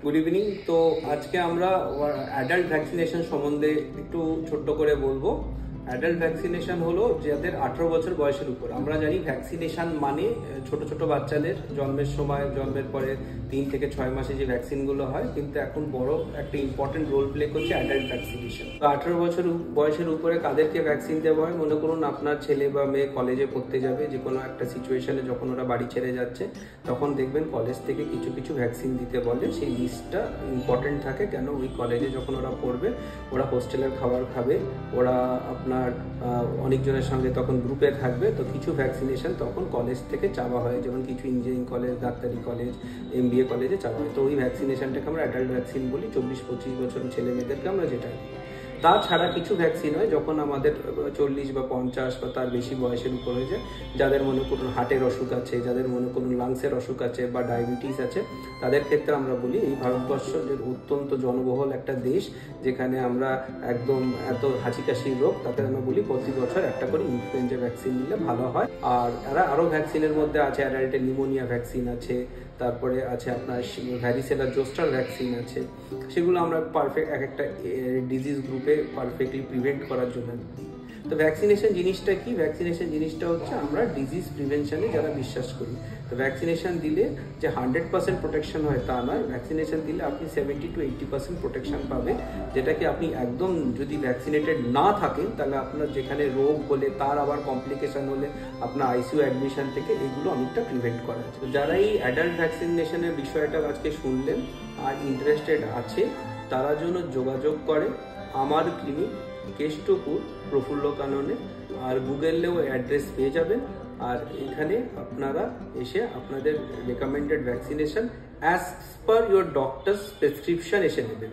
Good evening. তো আজকে আমরা অ্যাডাল্ট ভ্যাকসিনেশন সম্বন্ধে একটু ছোট্ট করে বলবো। অ্যাডাল্ট ভ্যাকসিনেশন হলো যাদের 18 বছর বয়সের উপর। আমরা জানি ভ্যাকসিনেশন মানে ছোট ছোট বাচ্চাদের জন্মের সময়, জন্মের পরে 3 থেকে 6 মাসে যে ভ্যাকসিনগুলো হয়, কিন্তু এখন বড় একটা ইম্পর্টেন্ট রোল প্লে করছে অ্যাডাল্ট ভ্যাকসিনেশন। তো 18 বছর বয়সের উপরে কাদেরকে ভ্যাকসিন দেওয়া হয়? মনে করুন আপনার ছেলে বা মেয়ে কলেজে পড়তে যাবে, যে কোনো একটা সিচুয়েশনে যখন ওরা বাড়ি ছেড়ে যাচ্ছে, তখন দেখবেন কলেজ থেকে কিছু কিছু ভ্যাকসিন দিতে বলে। সেই লিস্টটা ইম্পর্টেন্ট থাকে, কেন ওই কলেজে যখন ওরা পড়বে, ওরা হোস্টেলের খাবার খাবে, ওরা আপনার অনেকজনের সঙ্গে তখন গ্রুপে থাকবে। তো কিছু ভ্যাকসিনেশন তখন কলেজ থেকে চাওয়া হয়, যেমন কিছু ইঞ্জিনিয়ারিং কলেজ, ডাক্তারি কলেজ, MBA কলেজে চাওয়া হয়। তো ওই ভ্যাকসিনেশনটাকে আমরা অ্যাডাল্ট ভ্যাকসিন বলি। 24-25 বছর ছেলে মেয়েদেরকে আমরা যেটা দিই। তাছাড়া কিছু ভ্যাকসিন হয় যখন আমাদের 40 বা 50 বা তার বেশি বয়সের উপর হয়ে যায়, যাদের মনে করুন হার্টের অসুখ আছে, যাদের মনে করুন লাংসের অসুখ আছে বা ডায়াবেটিস আছে, তাদের ক্ষেত্রে আমরা বলি এই ভারতবর্ষ যে অত্যন্ত জনবহুল একটা দেশ, যেখানে আমরা একদম এত হাঁচি কাশির রোগ, তাতে আমরা বলি প্রতি বছর একটা করে ইনফ্লুয়েঞ্জা ভ্যাকসিন নিলে ভালো হয়। আর আরও ভ্যাকসিনের মধ্যে আছে অ্যাডাল্টের নিউমোনিয়া ভ্যাকসিন আছে, তারপরে আছে আপনার ভ্যারিসেলা জোস্টার ভ্যাকসিন আছে। সেগুলো আমরা পারফেক্ট এক একটা ডিজিজ গ্রুপে পারফেক্টলি প্রিভেন্ট করার জন্য দিই। তো ভ্যাকসিনেশন জিনিসটা কি? ভ্যাকসিনেশন জিনিসটা হচ্ছে আমরা ডিজিজ প্রিভেনশনে যারা বিশ্বাস করি। তো ভ্যাকসিনেশন দিলে যে 100% প্রোটেকশন হয় তা নয়। ভ্যাকসিনেশন দিলে আপনি 70 to 80% প্রোটেকশন পাবে, যেটাকে আপনি একদম যদি ভ্যাকসিনেটেড না থাকেন, তাহলে আপনার যেখানে রোগ হলে, তার আবার কমপ্লিকেশন হলে আপনার ICU অ্যাডমিশন থেকে এগুলো অনেকটা প্রিভেন্ট করা যায়। তো যারা এই অ্যাডাল্ট ভ্যাকসিনেশনের বিষয়টা আজকে শুনলেন আর ইন্টারেস্টেড আছে, তারা জন্য যোগাযোগ করে আমার ক্লিনিক, কেষ্টপুর, প্রফুল্ল কাননে। আর গুগলেও অ্যাড্রেস পেয়ে যাবেন। আর এখানে আপনারা এসে আপনাদের recommended vaccination as per your doctors prescription এসে নেবেন।